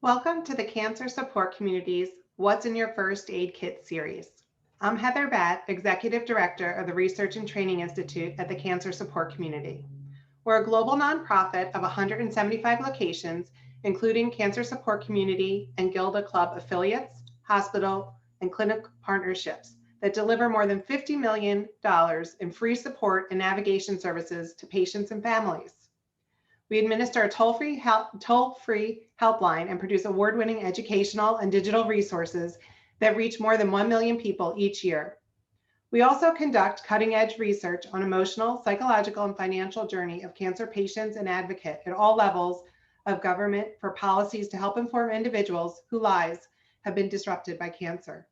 Welcome to the Cancer Support Community's What's in Your First Aid Kit series. I'm Heather Batt, Executive Director of the Research and Training Institute at the Cancer Support Community. We're a global nonprofit of 175 locations, including Cancer Support Community and Gilda Club affiliates, hospital, and clinic partnerships that deliver more than $50 million in free support and navigation services to patients and families. We administer a toll-free helpline and produce award-winning educational and digital resources that reach more than 1 million people each year. We also conduct cutting-edge research on emotional, psychological, and financial journey of cancer patients and advocates at all levels of government for policies to help inform individuals whose lives have been disrupted by cancer.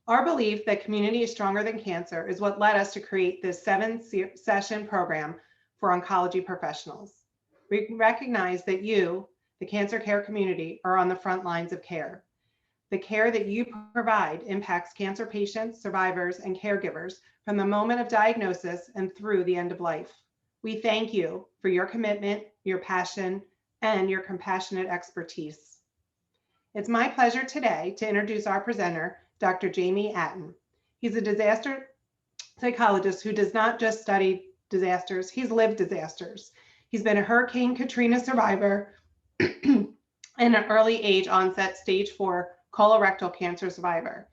Our belief that community is stronger than cancer is what led us to create this 7-session program for oncology professionals. We recognize that you, the cancer care community, are on the front lines of care. The care that you provide impacts cancer patients, survivors, and caregivers from the moment of diagnosis and through the end of life. We thank you for your commitment, your passion, and your compassionate expertise. It's my pleasure today to introduce our presenter, Dr. Jamie Aten. He's a disaster psychologist who does not just study disasters, he's lived disasters. He's been a Hurricane Katrina survivor and an early age onset stage 4 colorectal cancer survivor.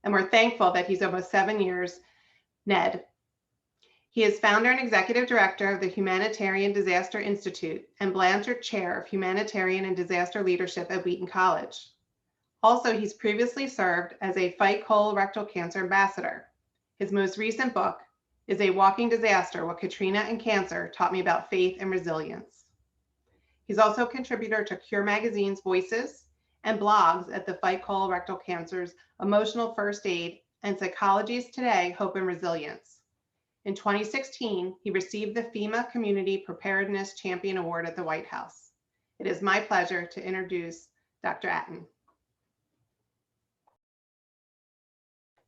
And we're thankful that he's almost 7 years NED. He is founder and executive director of the Humanitarian Disaster Institute and Blanchard Chair of Humanitarian and Disaster Leadership at Wheaton College. Also, he's previously served as a Fight Colorectal Cancer ambassador. His most recent book is A Walking Disaster: What Katrina and Cancer Taught Me About Faith and Resilience. He's also a contributor to Cure Magazine's Voices and blogs at the Fight Colorectal Cancer's Emotional First Aid and Psychology's Today, Hope and Resilience. In 2016, he received the FEMA Community Preparedness Champion Award at the White House. It is my pleasure to introduce Dr. Aten.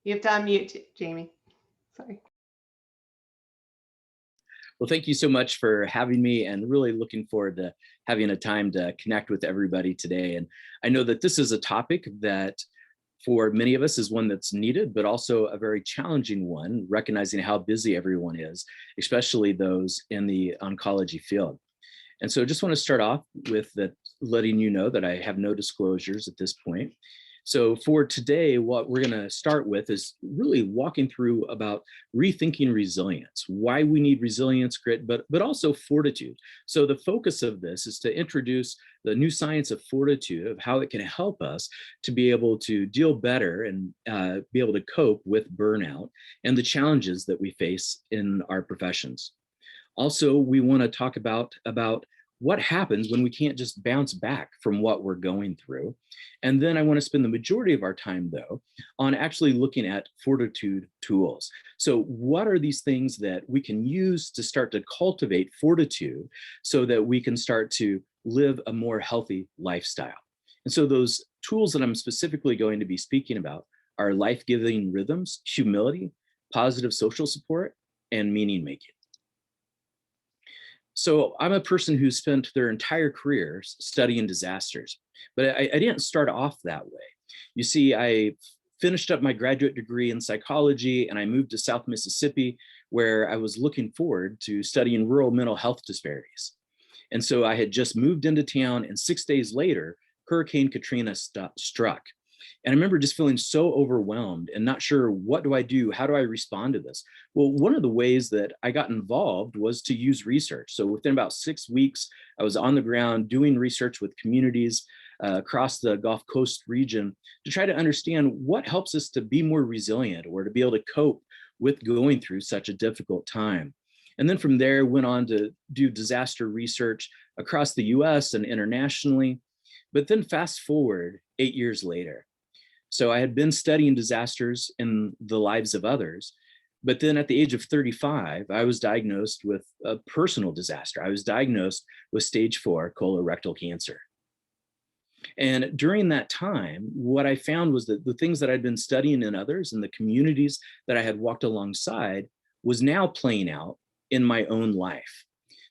You have to unmute, Jamie. Sorry. Well, thank you so much for having me, and really looking forward to having a time to connect with everybody today. And I know that this is a topic that for many of us is one that's needed, but also a very challenging one, recognizing how busy everyone is, especially those in the oncology field. And so I just want to start off with letting you know that I have no disclosures at this point. So for today, what we're going to start with is really walking through about rethinking resilience, why we need resilience, grit, but also fortitude. So the focus of this is to introduce the new science of fortitude, of how it can help us to be able to deal better and be able to cope with burnout and the challenges that we face in our professions. Also, we want to talk about what happens when we can't just bounce back from what we're going through. And then I want to spend the majority of our time, though, on actually looking at fortitude tools. So what are these things that we can use to start to cultivate fortitude so that we can start to live a more healthy lifestyle? And so those tools that I'm specifically going to be speaking about are life-giving rhythms, humility, positive social support, and meaning making. So I'm a person who spent their entire career studying disasters, but I didn't start off that way. You see, I finished up my graduate degree in psychology and I moved to South Mississippi, where I was looking forward to studying rural mental health disparities. And so I had just moved into town, and 6 days later, Hurricane Katrina struck. And I remember just feeling so overwhelmed and not sure, what do I do? How do I respond to this? Well, one of the ways that I got involved was to use research. So within about 6 weeks, I was on the ground doing research with communities across the Gulf Coast region to try to understand what helps us to be more resilient or to be able to cope with going through such a difficult time. And then from there, went on to do disaster research across the US and internationally. But then fast forward 8 years later. So I had been studying disasters in the lives of others, but then at the age of 35, I was diagnosed with a personal disaster. I was diagnosed with stage 4 colorectal cancer. And during that time, what I found was that the things that I'd been studying in others and the communities that I had walked alongside was now playing out in my own life.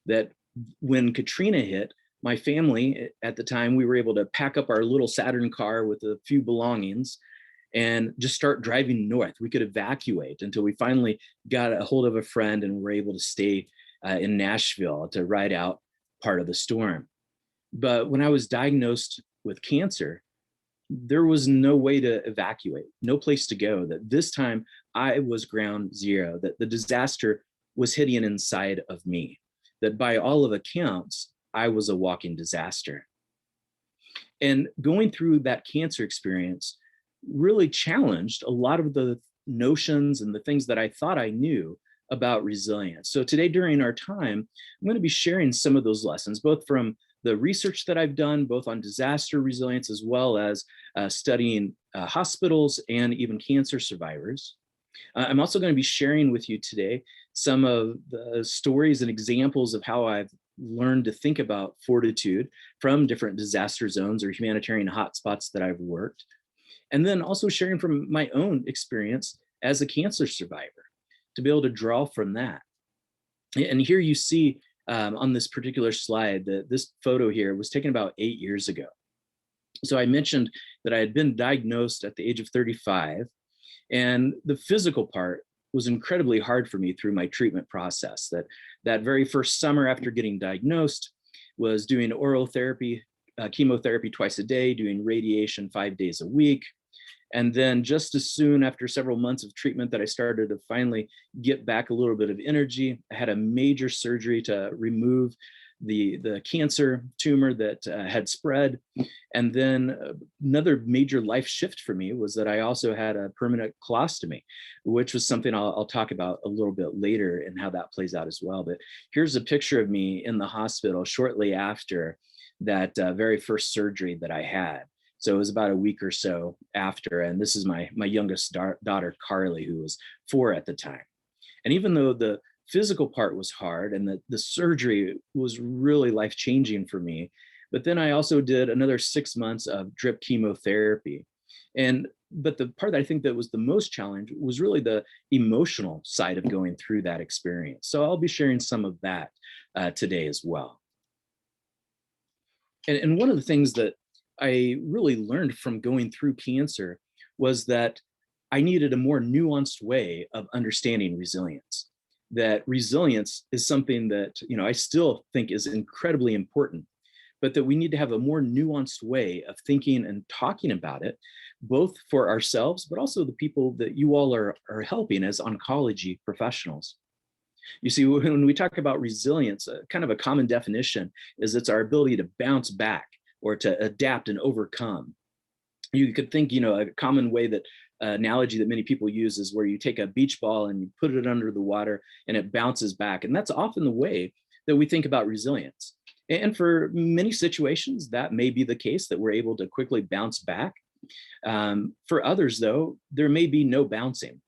That when Katrina hit, my family at the time, we were able to pack up our little Saturn car with a few belongings and just start driving north. We could evacuate until we finally got a hold of a friend and were able to stay in Nashville to ride out part of the storm. But when I was diagnosed with cancer, there was no way to evacuate, no place to go. That this time I was ground zero, that the disaster was hitting inside of me, that by all of accounts, I was a walking disaster. And going through that cancer experience really challenged a lot of the notions and the things that I thought I knew about resilience. So today during our time, I'm going to be sharing some of those lessons, both from the research that I've done, both on disaster resilience, as well as studying hospitals and even cancer survivors. I'm also going to be sharing with you today some of the stories and examples of how I've learned to think about fortitude from different disaster zones or humanitarian hotspots that I've worked. And then also sharing from my own experience as a cancer survivor to be able to draw from that. And here you see on this particular slide that this photo here was taken about 8 years ago. So I mentioned that I had been diagnosed at the age of 35, and the physical part was incredibly hard for me through my treatment process. That very first summer after getting diagnosed was doing oral therapy, chemotherapy twice a day, doing radiation 5 days a week. And then just as soon after several months of treatment that I started to finally get back a little bit of energy, I had a major surgery to remove the cancer tumor that had spread. And then another major life shift for me was that I also had a permanent colostomy, which was something I'll talk about a little bit later and how that plays out as well. But here's a picture of me in the hospital shortly after that very first surgery that I had. So it was about a week or so after, and this is my youngest daughter, Carly, who was 4 at the time. And even though the physical part was hard and the surgery was really life-changing for me, but then I also did another 6 months of drip chemotherapy. But the part that I think that was the most challenge was really the emotional side of going through that experience. So I'll be sharing some of that today as well. And one of the things that I really learned from going through cancer was that I needed a more nuanced way of understanding resilience. That resilience is something that, I still think is incredibly important, but that we need to have a more nuanced way of thinking and talking about it, both for ourselves, but also the people that you all are helping as oncology professionals. You see, when we talk about resilience, kind of a common definition is it's our ability to bounce back or to adapt and overcome. You could think, a common way that analogy that many people use is where you take a beach ball and you put it under the water and it bounces back. And that's often the way that we think about resilience. And for many situations, that may be the case that we're able to quickly bounce back. For others, though, there may be no bouncing.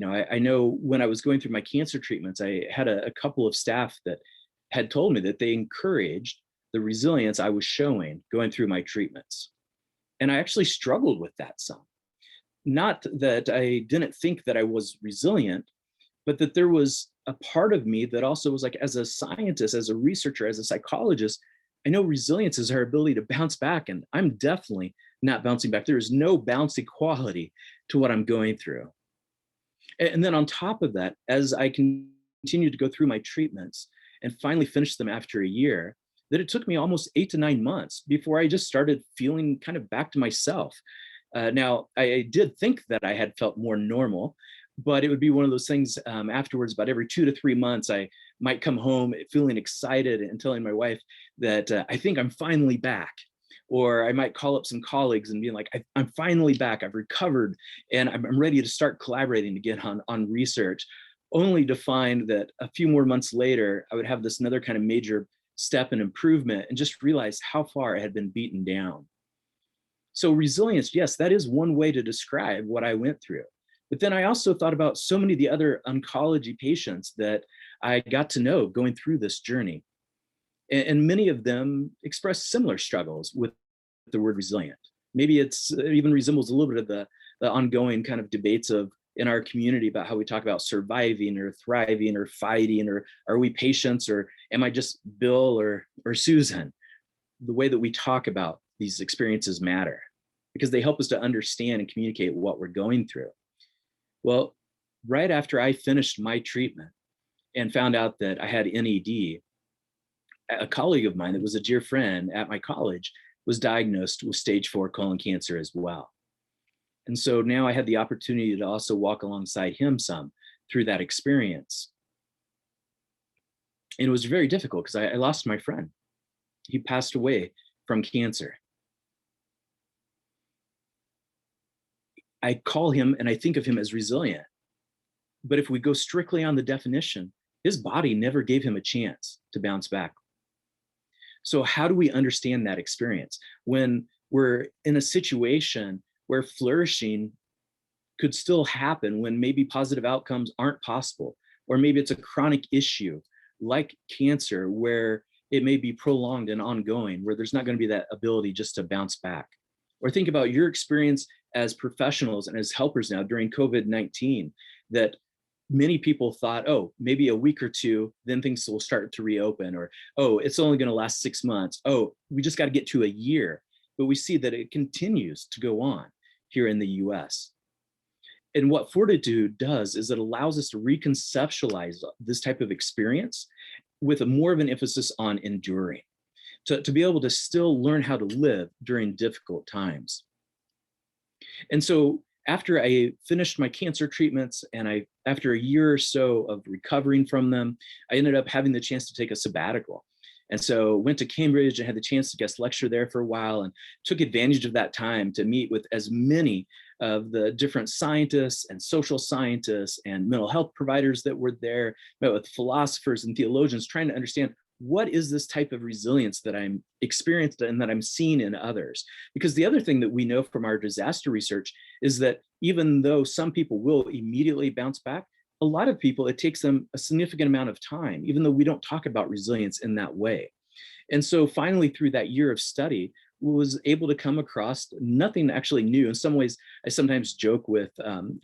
I know when I was going through my cancer treatments, I had a couple of staff that had told me that they encouraged the resilience I was showing going through my treatments. And I actually struggled with that some. Not that I didn't think that I was resilient, but that there was a part of me that also was like, as a scientist, as a researcher, as a psychologist, I know resilience is our ability to bounce back, and I'm definitely not bouncing back. There is no bouncy quality to what I'm going through. And then on top of that, as I continued to go through my treatments and finally finished them after a year, that it took me almost 8 to 9 months before I just started feeling kind of back to myself. Now, I did think that I had felt more normal, but it would be one of those things afterwards, about every 2 to 3 months, I might come home feeling excited and telling my wife that I think I'm finally back. Or I might call up some colleagues and be like, I'm finally back, I've recovered, and I'm ready to start collaborating again on research, only to find that a few more months later, I would have this another kind of major step in improvement and just realize how far I had been beaten down. So resilience, yes, that is one way to describe what I went through. But then I also thought about so many of the other oncology patients that I got to know going through this journey. And many of them express similar struggles with the word resilient. Maybe it even resembles a little bit of the ongoing kind of debates of in our community about how we talk about surviving or thriving or fighting, or are we patients, or am I just Bill or Susan? the way that we talk about these experiences matter because they help us to understand and communicate what we're going through. Well, right after I finished my treatment and found out that I had NED, a colleague of mine that was a dear friend at my college was diagnosed with stage 4 colon cancer as well. And so now I had the opportunity to also walk alongside him some through that experience. And it was very difficult because I lost my friend. He passed away from cancer. I call him and I think of him as resilient. But if we go strictly on the definition, his body never gave him a chance to bounce back. So how do we understand that experience when we're in a situation where flourishing could still happen, when maybe positive outcomes aren't possible, or maybe it's a chronic issue like cancer where it may be prolonged and ongoing, where there's not going to be that ability just to bounce back? Or think about your experience as professionals and as helpers now during COVID-19, that many people thought, oh, maybe a week or two, then things will start to reopen, or, oh, it's only going to last 6 months. Oh, we just got to get to a year. But we see that it continues to go on here in the US. And what Fortitude does is it allows us to reconceptualize this type of experience with more of an emphasis on enduring, to be able to still learn how to live during difficult times. And so after I finished my cancer treatments and after a year or so of recovering from them, I ended up having the chance to take a sabbatical. And so went to Cambridge and had the chance to guest lecture there for a while and took advantage of that time to meet with as many of the different scientists and social scientists and mental health providers that were there, met with philosophers and theologians, trying to understand what is this type of resilience that I'm experienced and that I'm seeing in others? Because the other thing that we know from our disaster research is that even though some people will immediately bounce back, a lot of people, it takes them a significant amount of time, even though we don't talk about resilience in that way. And so finally, through that year of study, was able to come across nothing actually new. In some ways, I sometimes joke with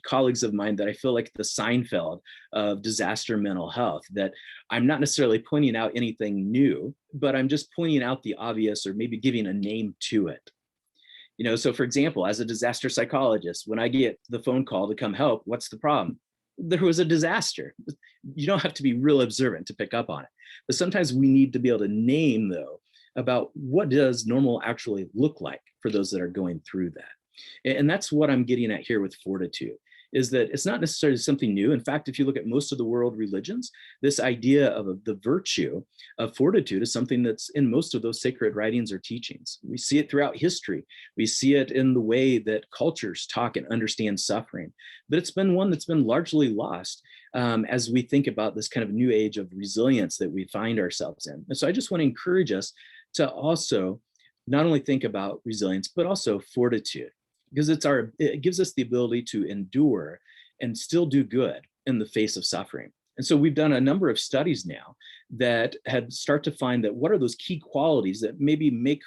colleagues of mine that I feel like the Seinfeld of disaster mental health, that I'm not necessarily pointing out anything new, but I'm just pointing out the obvious or maybe giving a name to it. You know, so for example, as a disaster psychologist, when I get the phone call to come help, what's the problem? There was a disaster. You don't have to be real observant to pick up on it. But sometimes we need to be able to name, though, about what does normal actually look like for those that are going through that. And that's what I'm getting at here with Fortitude, is that it's not necessarily something new. In fact, if you look at most of the world religions, this idea of the virtue of fortitude is something that's in most of those sacred writings or teachings. We see it throughout history. We see it in the way that cultures talk and understand suffering. But it's been one that's been largely lost as we think about this kind of new age of resilience that we find ourselves in. And so I just want to encourage us to also not only think about resilience, but also fortitude, because it gives us the ability to endure and still do good in the face of suffering. And so we've done a number of studies now that had start to find that what are those key qualities that maybe make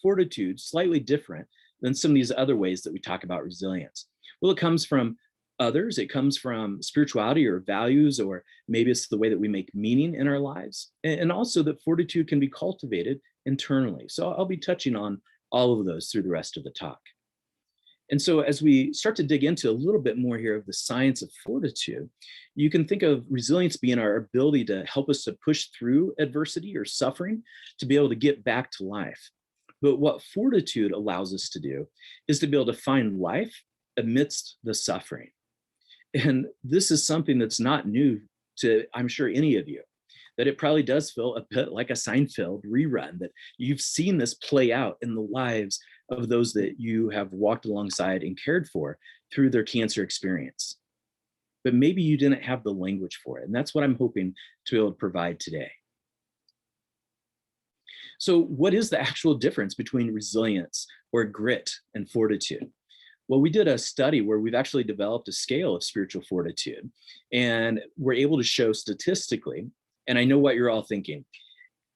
fortitude slightly different than some of these other ways that we talk about resilience. Well, it comes from others, it comes from spirituality or values, or maybe it's the way that we make meaning in our lives. And also that fortitude can be cultivated internally. So I'll be touching on all of those through the rest of the talk. And so as we start to dig into a little bit more here of the science of fortitude, you can think of resilience being our ability to help us to push through adversity or suffering to be able to get back to life. But what fortitude allows us to do is to be able to find life amidst the suffering. And this is something that's not new to, I'm sure, any of you, that it probably does feel a bit like a Seinfeld rerun, that you've seen this play out in the lives of those that you have walked alongside and cared for through their cancer experience. But maybe you didn't have the language for it. And that's what I'm hoping to be able to provide today. So what is the actual difference between resilience or grit and fortitude? Well, we did a study where we've actually developed a scale of spiritual fortitude, and we're able to show statistically, and I know what you're all thinking,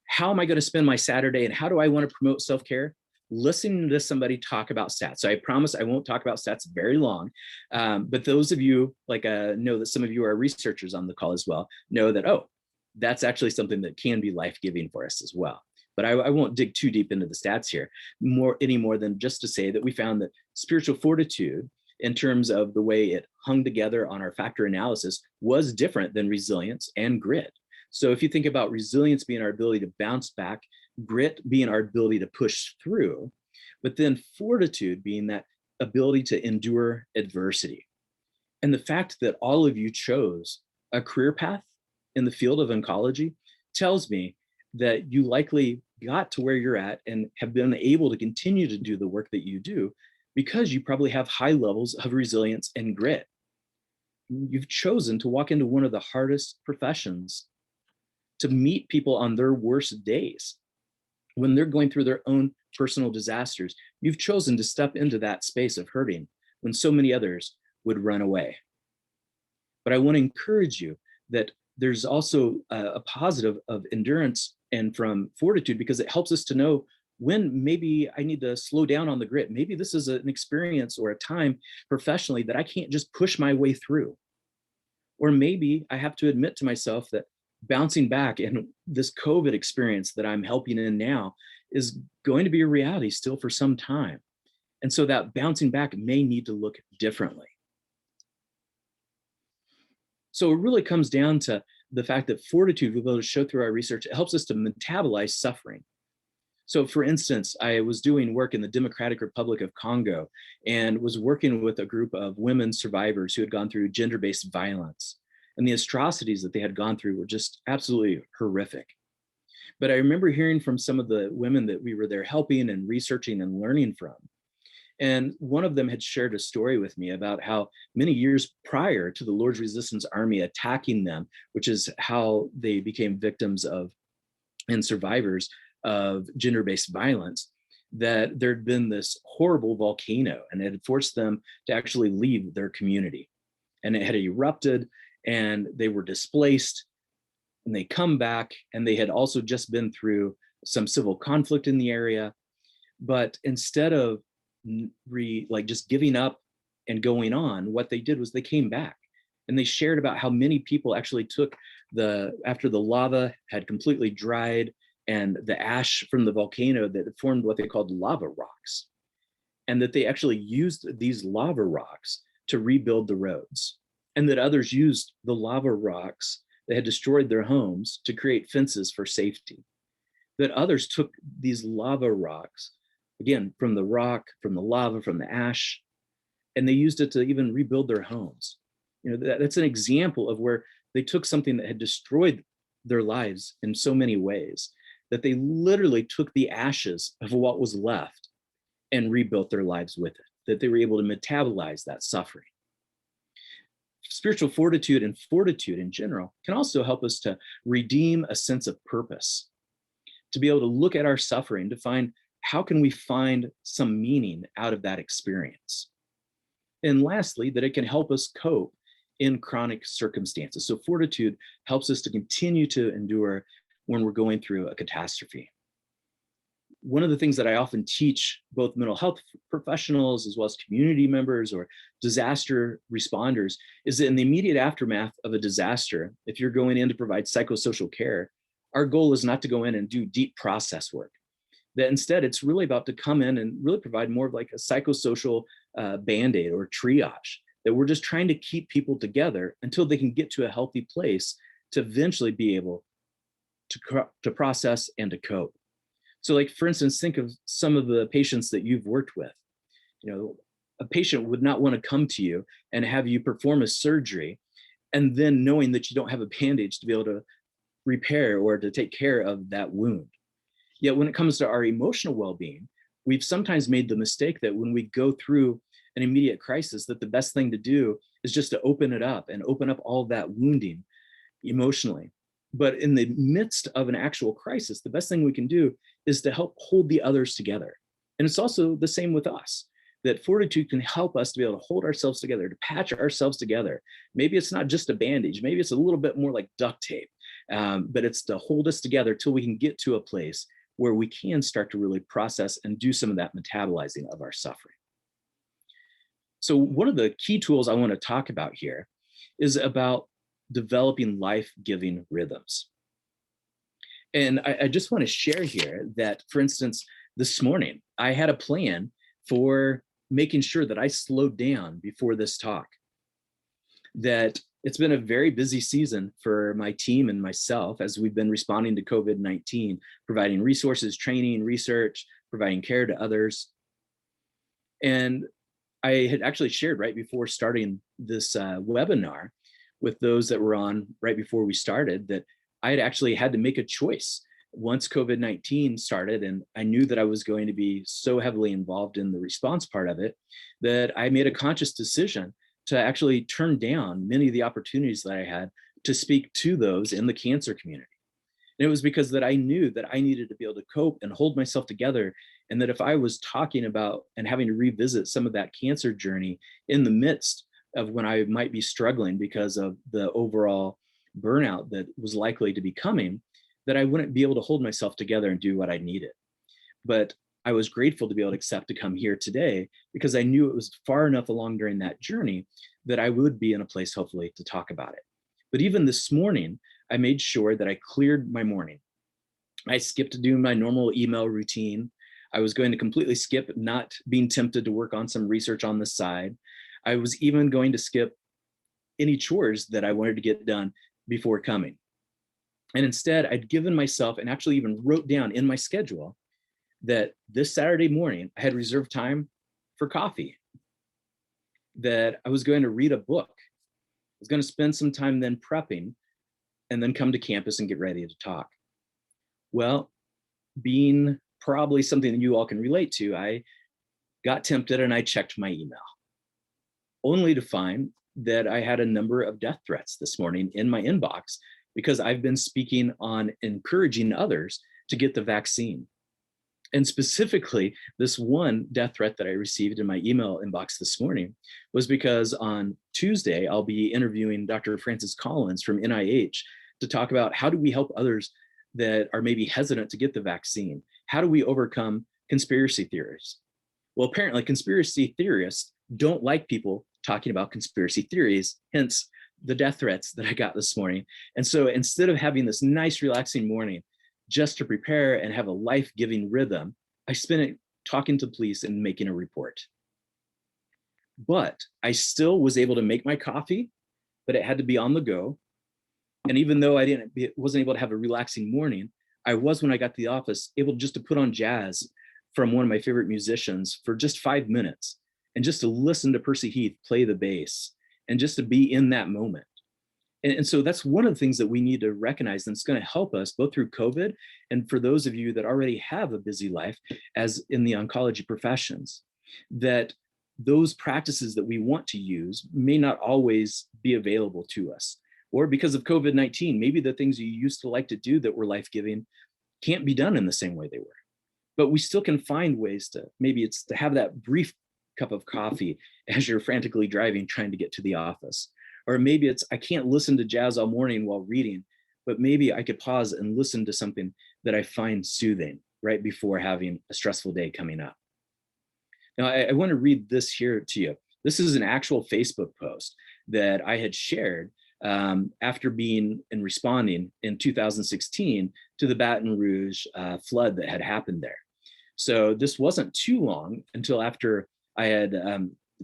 how am I going to spend my Saturday and how do I want to promote self-care? Listening to somebody talk about stats. So I promise I won't talk about stats very long, but those of you know that some of you are researchers on the call as well, know that, oh, that's actually something that can be life-giving for us as well. but I won't dig too deep into the stats here, any more than just to say that we found that spiritual fortitude, in terms of the way it hung together on our factor analysis, was different than resilience and grit. So if you think about resilience being our ability to bounce back, grit being our ability to push through, but then fortitude being that ability to endure adversity. And the fact that all of you chose a career path in the field of oncology tells me that you likely got to where you're at and have been able to continue to do the work that you do because you probably have high levels of resilience and grit. You've chosen to walk into one of the hardest professions, to meet people on their worst days when they're going through their own personal disasters. You've chosen to step into that space of hurting when so many others would run away. But I want to encourage you that there's also a positive of endurance and from fortitude, because it helps us to know when maybe I need to slow down on the grit. Maybe this is an experience or a time professionally that I can't just push my way through. Or maybe I have to admit to myself that bouncing back and this COVID experience that I'm helping in now is going to be a reality still for some time. And so that bouncing back may need to look differently. So it really comes down to the fact that fortitude, we'll be able to show through our research, it helps us to metabolize suffering. So for instance, I was doing work in the Democratic Republic of Congo and was working with a group of women survivors who had gone through gender-based violence. And the atrocities that they had gone through were just absolutely horrific. But I remember hearing from some of the women that we were there helping and researching and learning from. And one of them had shared a story with me about how many years prior to the Lord's Resistance Army attacking them, which is how they became victims of and survivors of gender-based violence, that there'd been this horrible volcano and it had forced them to actually leave their community. And it had erupted and they were displaced and they come back, and they had also just been through some civil conflict in the area. But instead of just giving up and going on, what they did was they came back and they shared about how many people actually took after the lava had completely dried and the ash from the volcano that formed what they called lava rocks, and that they actually used these lava rocks to rebuild the roads, and that others used the lava rocks that had destroyed their homes to create fences for safety, that others took these lava rocks, again, from the rock, from the lava, from the ash, and they used it to even rebuild their homes. That's an example of where they took something that had destroyed their lives in so many ways, that they literally took the ashes of what was left and rebuilt their lives with it, that they were able to metabolize that suffering. Spiritual fortitude and fortitude in general can also help us to redeem a sense of purpose, to be able to look at our suffering, to find how can we find some meaning out of that experience. And lastly, that it can help us cope in chronic circumstances. So fortitude helps us to continue to endure when we're going through a catastrophe. One of the things that I often teach both mental health professionals as well as community members or disaster responders is that in the immediate aftermath of a disaster, if you're going in to provide psychosocial care, our goal is not to go in and do deep process work. That instead, it's really about to come in and really provide more of like a psychosocial Band-Aid or triage, that we're just trying to keep people together until they can get to a healthy place to eventually be able to process and to cope. So like, for instance, think of some of the patients that you've worked with. A patient would not want to come to you and have you perform a surgery and then knowing that you don't have a bandage to be able to repair or to take care of that wound. Yet when it comes to our emotional well-being, we've sometimes made the mistake that when we go through an immediate crisis, that the best thing to do is just to open it up and open up all that wounding emotionally. But in the midst of an actual crisis, the best thing we can do is to help hold the others together. And it's also the same with us, that fortitude can help us to be able to hold ourselves together, to patch ourselves together. Maybe it's not just a bandage, maybe it's a little bit more like duct tape, but it's to hold us together till we can get to a place where we can start to really process and do some of that metabolizing of our suffering. So one of the key tools I want to talk about here is about developing life-giving rhythms. And I just want to share here that, for instance, this morning, I had a plan for making sure that I slowed down before this talk. That it's been a very busy season for my team and myself as we've been responding to COVID-19, providing resources, training, research, providing care to others. And I had actually shared right before starting this webinar with those that were on right before we started that I had actually had to make a choice once COVID-19 started, and I knew that I was going to be so heavily involved in the response part of it that I made a conscious decision to actually turn down many of the opportunities that I had to speak to those in the cancer community. And it was because that I knew that I needed to be able to cope and hold myself together. And that if I was talking about and having to revisit some of that cancer journey in the midst of when I might be struggling because of the overall burnout that was likely to be coming, that I wouldn't be able to hold myself together and do what I needed. But I was grateful to be able to accept to come here today because I knew it was far enough along during that journey that I would be in a place, hopefully, to talk about it. But even this morning, I made sure that I cleared my morning. I skipped doing my normal email routine. I was going to completely skip not being tempted to work on some research on the side. I was even going to skip any chores that I wanted to get done before coming. And instead, I'd given myself and actually even wrote down in my schedule that this Saturday morning, I had reserved time for coffee, that I was going to read a book. I was going to spend some time then prepping and then come to campus and get ready to talk. Well, being probably something that you all can relate to, I got tempted and I checked my email, only to find that I had a number of death threats this morning in my inbox because I've been speaking on encouraging others to get the vaccine. And specifically, this one death threat that I received in my email inbox this morning was because on Tuesday, I'll be interviewing Dr. Francis Collins from NIH to talk about how do we help others that are maybe hesitant to get the vaccine? How do we overcome conspiracy theories? Well, apparently conspiracy theorists don't like people talking about conspiracy theories, hence the death threats that I got this morning. And so instead of having this nice, relaxing morning just to prepare and have a life-giving rhythm, I spent it talking to police and making a report. But I still was able to make my coffee, but it had to be on the go. And even though I wasn't able to have a relaxing morning, I was, when I got to the office, able just to put on jazz from one of my favorite musicians for just 5 minutes and just to listen to Percy Heath play the bass and just to be in that moment. And so that's one of the things that we need to recognize that's going to help us both through COVID and for those of you that already have a busy life, as in the oncology professions, that those practices that we want to use may not always be available to us. Or because of COVID-19, maybe the things you used to like to do that were life-giving can't be done in the same way they were. But we still can find ways to, maybe it's to have that brief cup of coffee as you're frantically driving, trying to get to the office. Or maybe it's, I can't listen to jazz all morning while reading, but maybe I could pause and listen to something that I find soothing right before having a stressful day coming up. Now, I want to read this here to you. This is an actual Facebook post that I had shared after being and responding in 2016 to the Baton Rouge flood that had happened there. So this wasn't too long until after I had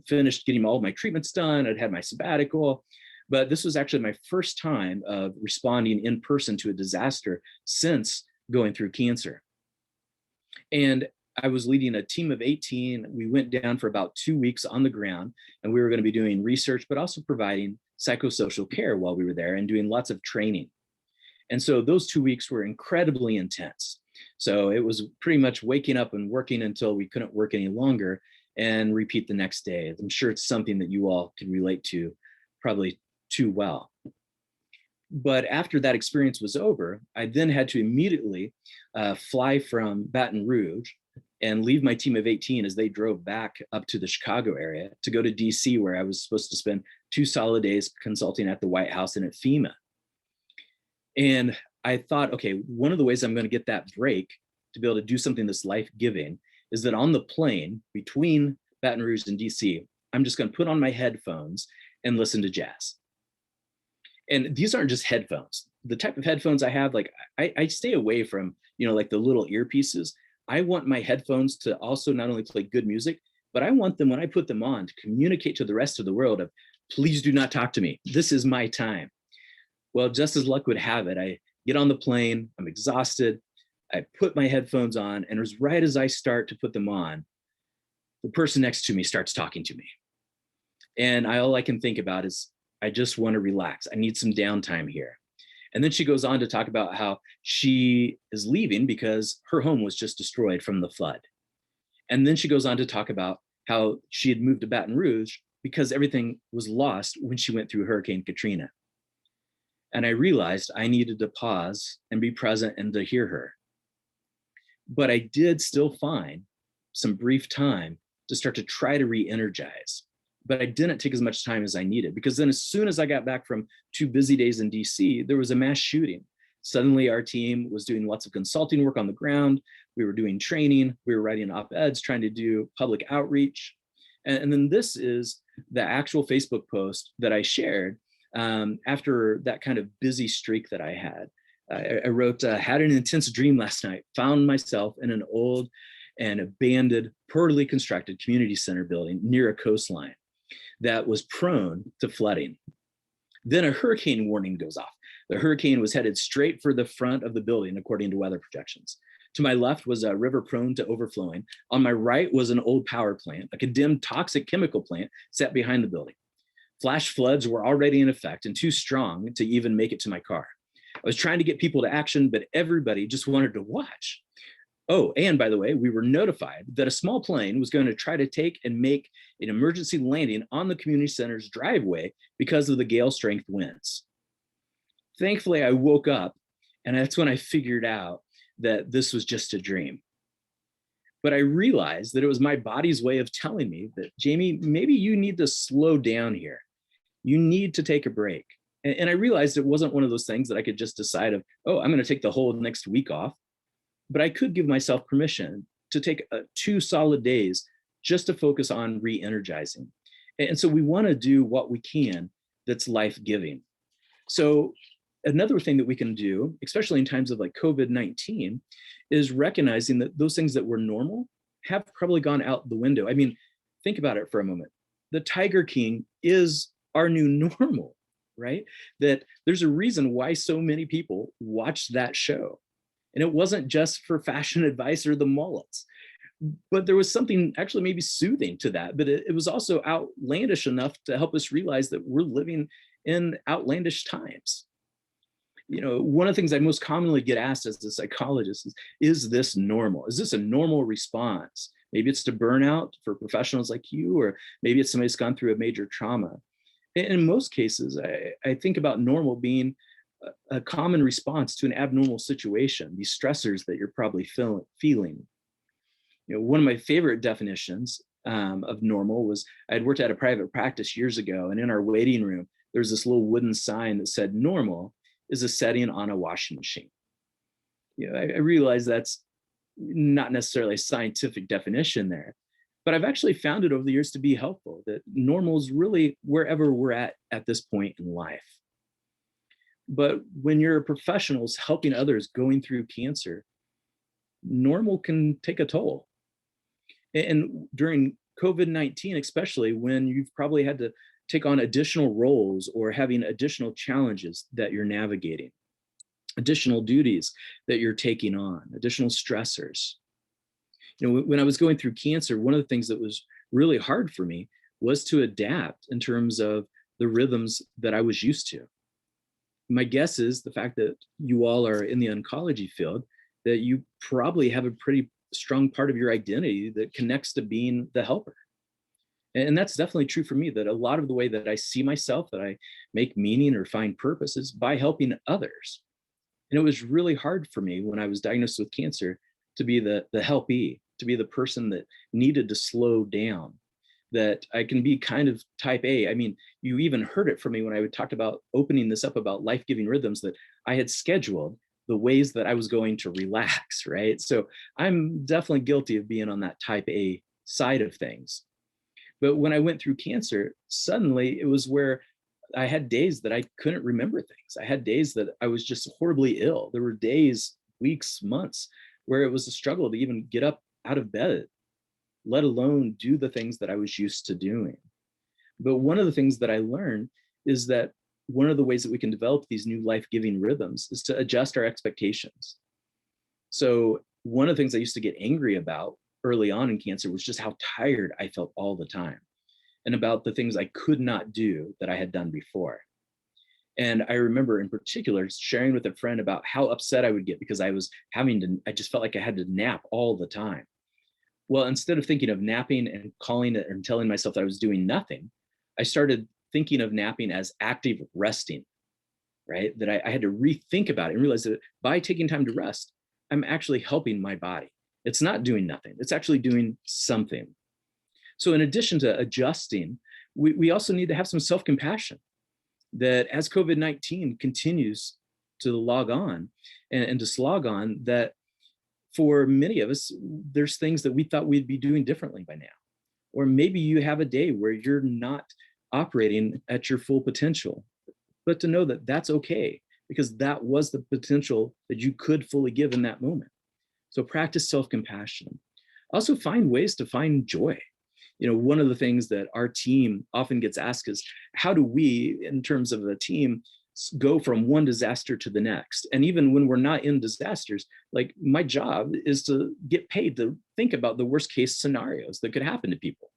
finished getting all of my treatments done. I'd had my sabbatical, but this was actually my first time of responding in person to a disaster since going through cancer. And I was leading a team of 18. We went down for about 2 weeks on the ground, and we were going to be doing research, but also providing psychosocial care while we were there and doing lots of training. And so those 2 weeks were incredibly intense. So it was pretty much waking up and working until we couldn't work any longer and repeat the next day. I'm sure it's something that you all can relate to probably too well. But after that experience was over, I then had to immediately fly from Baton Rouge and leave my team of 18 as they drove back up to the Chicago area to go to DC, where I was supposed to spend 2 solid days consulting at the White House and at FEMA. And I thought, okay, one of the ways I'm going to get that break to be able to do something that's life-giving is that on the plane between Baton Rouge and DC, I'm just going to put on my headphones and listen to jazz. And these aren't just headphones. the type of headphones I have, like I stay away from, like the little earpieces. I want my headphones to also not only play good music, but I want them, when I put them on, to communicate to the rest of the world of, please do not talk to me. This is my time. Well, just as luck would have it, I get on the plane, I'm exhausted. I put my headphones on, and it was right as I start to put them on, the person next to me starts talking to me. And all I can think about is, I just want to relax. I need some downtime here. And then she goes on to talk about how she is leaving because her home was just destroyed from the flood. And then she goes on to talk about how she had moved to Baton Rouge because everything was lost when she went through Hurricane Katrina. And I realized I needed to pause and be present and to hear her. But I did still find some brief time to start to try to re-energize. But I didn't take as much time as I needed, because then as soon as I got back from 2 busy days in DC, there was a mass shooting. Suddenly our team was doing lots of consulting work on the ground. We were doing training. We were writing op-eds, trying to do public outreach. And then this is the actual Facebook post that I shared after that kind of busy streak that I had. I wrote, had an intense dream last night, found myself in an old and abandoned, poorly constructed community center building near a coastline that was prone to flooding. Then a hurricane warning goes off. The hurricane was headed straight for the front of the building, according to weather projections. To my left was a river prone to overflowing. On my right was an old power plant, a condemned toxic chemical plant set behind the building. Flash floods were already in effect and too strong to even make it to my car. I was trying to get people to action, but everybody just wanted to watch. Oh, and by the way, we were notified that a small plane was going to try to take and make an emergency landing on the community center's driveway because of the gale strength winds. Thankfully, I woke up, and that's when I figured out that this was just a dream. But I realized that it was my body's way of telling me that, Jamie, maybe you need to slow down here. You need to take a break. And I realized it wasn't one of those things that I could just decide of, oh, I'm going to take the whole next week off. But I could give myself permission to take 2 solid days just to focus on re-energizing. And so we want to do what we can that's life-giving. So another thing that we can do, especially in times of like COVID-19, is recognizing that those things that were normal have probably gone out the window. I mean, think about it for a moment. The Tiger King is our new normal, right? That there's a reason why so many people watch that show. And it wasn't just for fashion advice or the mullets, but there was something actually maybe soothing to that. But it was also outlandish enough to help us realize that we're living in outlandish times. One of the things I most commonly get asked as a psychologist is this normal? Is this a normal response? Maybe it's to burnout for professionals like you, or maybe it's somebody who's gone through a major trauma. And in most cases, I think about normal being a common response to an abnormal situation, these stressors that you're probably feeling. One of my favorite definitions of normal was, I'd worked at a private practice years ago, and in our waiting room, there was this little wooden sign that said, normal is a setting on a washing machine. I realize that's not necessarily a scientific definition there, but I've actually found it over the years to be helpful, that normal is really wherever we're at this point in life. But when you're a professional helping others going through cancer, normal can take a toll. And during COVID-19, especially, when you've probably had to take on additional roles or having additional challenges that you're navigating, additional duties that you're taking on, additional stressors. When I was going through cancer, one of the things that was really hard for me was to adapt in terms of the rhythms that I was used to. My guess is the fact that you all are in the oncology field, that you probably have a pretty strong part of your identity that connects to being the helper. And that's definitely true for me, that a lot of the way that I see myself, that I make meaning or find purpose, is by helping others. And it was really hard for me when I was diagnosed with cancer to be the helpee, to be the person that needed to slow down, that I can be kind of type A. I mean, you even heard it from me when I talked about opening this up about life-giving rhythms, that I had scheduled the ways that I was going to relax, right? So I'm definitely guilty of being on that type A side of things. But when I went through cancer, suddenly it was where I had days that I couldn't remember things. I had days that I was just horribly ill. There were days, weeks, months where it was a struggle to even get up out of bed, let alone do the things that I was used to doing. But one of the things that I learned is that one of the ways that we can develop these new life-giving rhythms is to adjust our expectations. So one of the things I used to get angry about early on in cancer was just how tired I felt all the time, and about the things I could not do that I had done before. And I remember in particular sharing with a friend about how upset I would get because I just felt like I had to nap all the time. Well, instead of thinking of napping and calling it and telling myself that I was doing nothing, I started thinking of napping as active resting, right? That I had to rethink about it and realize that by taking time to rest, I'm actually helping my body. It's not doing nothing, it's actually doing something. So in addition to adjusting, we also need to have some self-compassion, that as COVID-19 continues to log on and to slog on, that for many of us, there's things that we thought we'd be doing differently by now. Or maybe you have a day where you're not operating at your full potential, but to know that that's okay, because that was the potential that you could fully give in that moment. So practice self-compassion. Also find ways to find joy. One of the things that our team often gets asked is, how do we, in terms of a team, go from one disaster to the next? And even when we're not in disasters, like my job is to get paid to think about the worst case scenarios that could happen to people.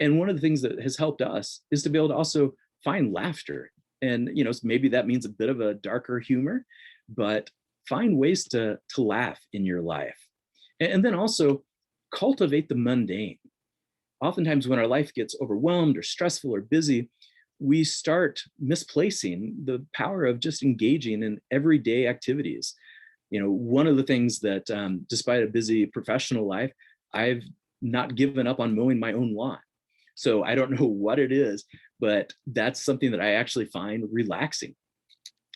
And one of the things that has helped us is to be able to also find laughter. And maybe that means a bit of a darker humor, but find ways to laugh in your life. And then also cultivate the mundane. Oftentimes when our life gets overwhelmed or stressful or busy, we start misplacing the power of just engaging in everyday activities. One of the things that, despite a busy professional life, I've not given up on mowing my own lawn. So I don't know what it is, but that's something that I actually find relaxing.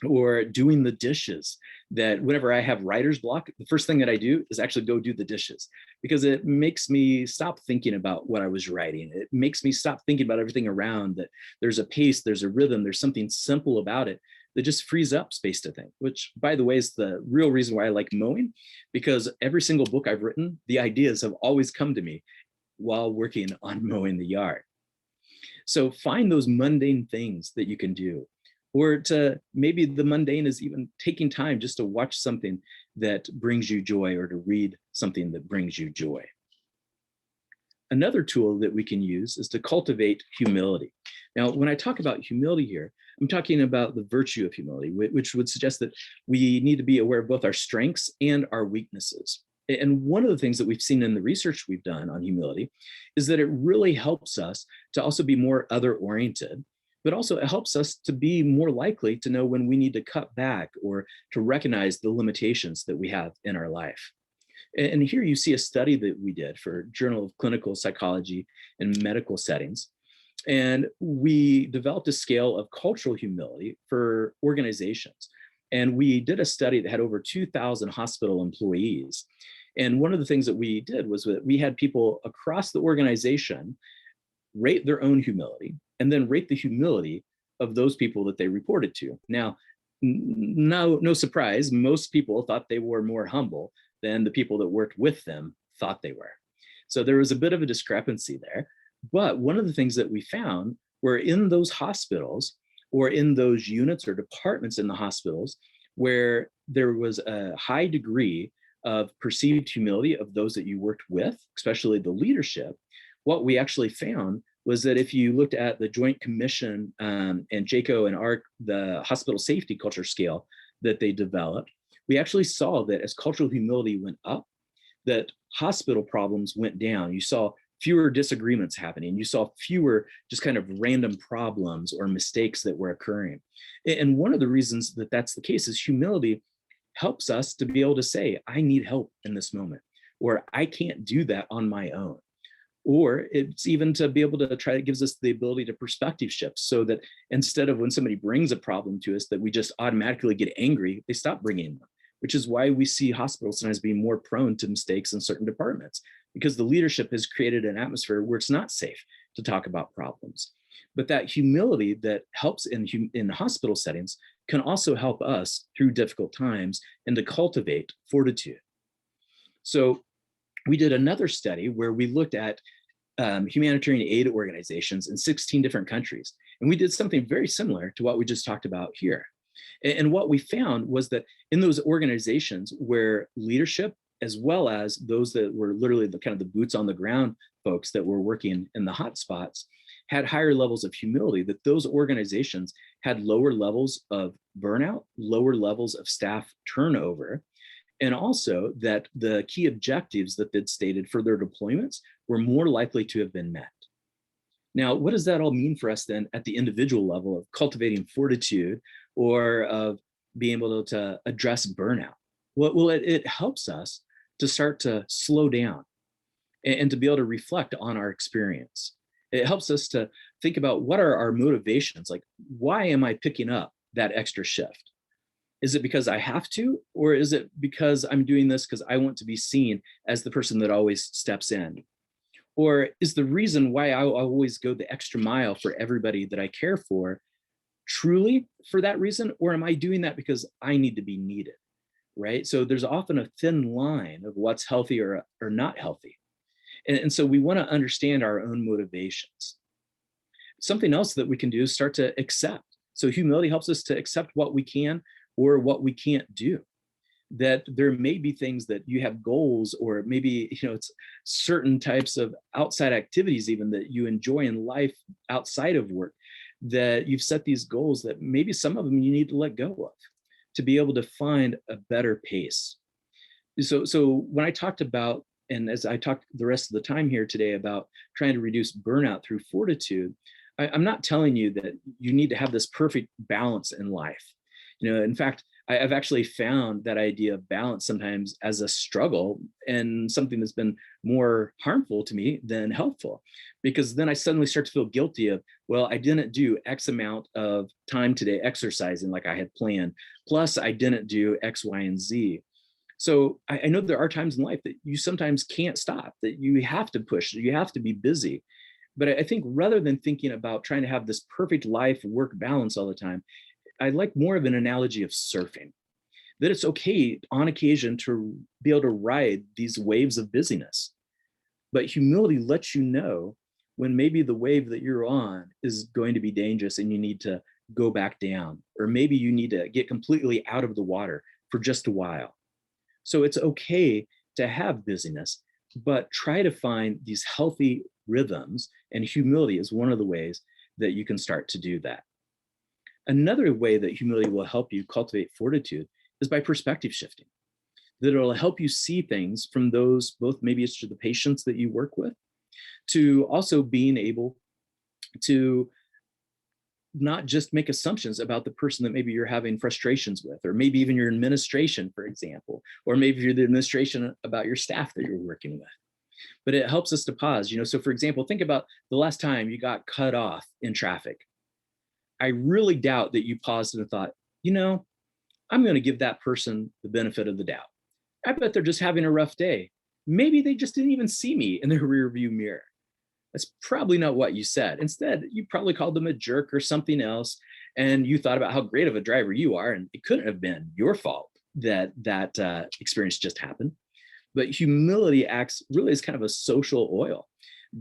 Or doing the dishes, that whenever I have writer's block, the first thing that I do is actually go do the dishes, because it makes me stop thinking about what I was writing. It makes me stop thinking about everything around, that there's a pace, there's a rhythm, there's something simple about it that just frees up space to think, which, by the way, is the real reason why I like mowing, because every single book I've written, the ideas have always come to me while working on mowing the yard. So find those mundane things that you can do. Or to maybe the mundane is even taking time just to watch something that brings you joy, or to read something that brings you joy. Another tool that we can use is to cultivate humility. Now, when I talk about humility here, I'm talking about the virtue of humility, which would suggest that we need to be aware of both our strengths and our weaknesses. And one of the things that we've seen in the research we've done on humility is that it really helps us to also be more other-oriented, but also it helps us to be more likely to know when we need to cut back, or to recognize the limitations that we have in our life. And here you see a study that we did for Journal of Clinical Psychology in medical settings. And we developed a scale of cultural humility for organizations. And we did a study that had over 2,000 hospital employees. And one of the things that we did was that we had people across the organization rate their own humility, and then rate the humility of those people that they reported to. Now, no surprise, most people thought they were more humble than the people that worked with them thought they were. So there was a bit of a discrepancy there. But one of the things that we found were in those hospitals, or in those units or departments in the hospitals, where there was a high degree of perceived humility of those that you worked with, especially the leadership, what we actually found was that if you looked at the Joint Commission and JACO and ARC, the hospital safety culture scale that they developed, we actually saw that as cultural humility went up, that hospital problems went down. You saw fewer disagreements happening. You saw fewer just kind of random problems or mistakes that were occurring. And one of the reasons that that's the case is humility helps us to be able to say, I need help in this moment, or I can't do that on my own. Or it's even to be able to try, it gives us the ability to perspective shift, so that instead of when somebody brings a problem to us that we just automatically get angry, they stop bringing them, which is why we see hospitals sometimes being more prone to mistakes in certain departments, because the leadership has created an atmosphere where it's not safe to talk about problems. But that humility that helps in hospital settings can also help us through difficult times and to cultivate fortitude. So we did another study where we looked at humanitarian aid organizations in 16 different countries. And we did something very similar to what we just talked about here. And what we found was that in those organizations where leadership, as well as those that were literally the kind of the boots on the ground folks that were working in the hot spots, had higher levels of humility, that those organizations had lower levels of burnout, lower levels of staff turnover, and also that the key objectives that they'd stated for their deployments were more likely to have been met. Now, what does that all mean for us then at the individual level of cultivating fortitude or of being able to address burnout? Well, it helps us to start to slow down and to be able to reflect on our experience. It helps us to think about what are our motivations? Like, why am I picking up that extra shift? Is it because I have to, or is it because I'm doing this because I want to be seen as the person that always steps in? Or is the reason why I always go the extra mile for everybody that I care for truly for that reason? Or am I doing that because I need to be needed, right? So there's often a thin line of what's healthy or not healthy. And so we want to understand our own motivations. Something else that we can do is start to accept. So humility helps us to accept what we can or what we can't do. That there may be things that you have goals, or maybe it's certain types of outside activities even that you enjoy in life outside of work, that you've set these goals that maybe some of them you need to let go of to be able to find a better pace. So when I talked about, and as I talked the rest of the time here today about trying to reduce burnout through fortitude, I'm not telling you that you need to have this perfect balance in life. In fact, I've actually found that idea of balance sometimes as a struggle and something that's been more harmful to me than helpful, because then I suddenly start to feel guilty of, well, I didn't do X amount of time today exercising like I had planned, plus I didn't do X, Y, and Z. So I know there are times in life that you sometimes can't stop, that you have to push, you have to be busy. But I think rather than thinking about trying to have this perfect life work balance all the time, I like more of an analogy of surfing, that it's okay on occasion to be able to ride these waves of busyness. But humility lets you know when maybe the wave that you're on is going to be dangerous and you need to go back down, or maybe you need to get completely out of the water for just a while. So it's okay to have busyness, but try to find these healthy rhythms, and humility is one of the ways that you can start to do that. Another way that humility will help you cultivate fortitude is by perspective shifting, that it'll help you see things from those, both maybe it's to the patients that you work with, to also being able to not just make assumptions about the person that maybe you're having frustrations with, or maybe even your administration, for example, or maybe you're the administration about your staff that you're working with. But it helps us to pause. So for example, think about the last time you got cut off in traffic. I really doubt that you paused and thought, I'm going to give that person the benefit of the doubt. I bet they're just having a rough day. Maybe they just didn't even see me in their rear view mirror. That's probably not what you said. Instead, you probably called them a jerk or something else, and you thought about how great of a driver you are, and it couldn't have been your fault that experience just happened. But humility acts really as kind of a social oil,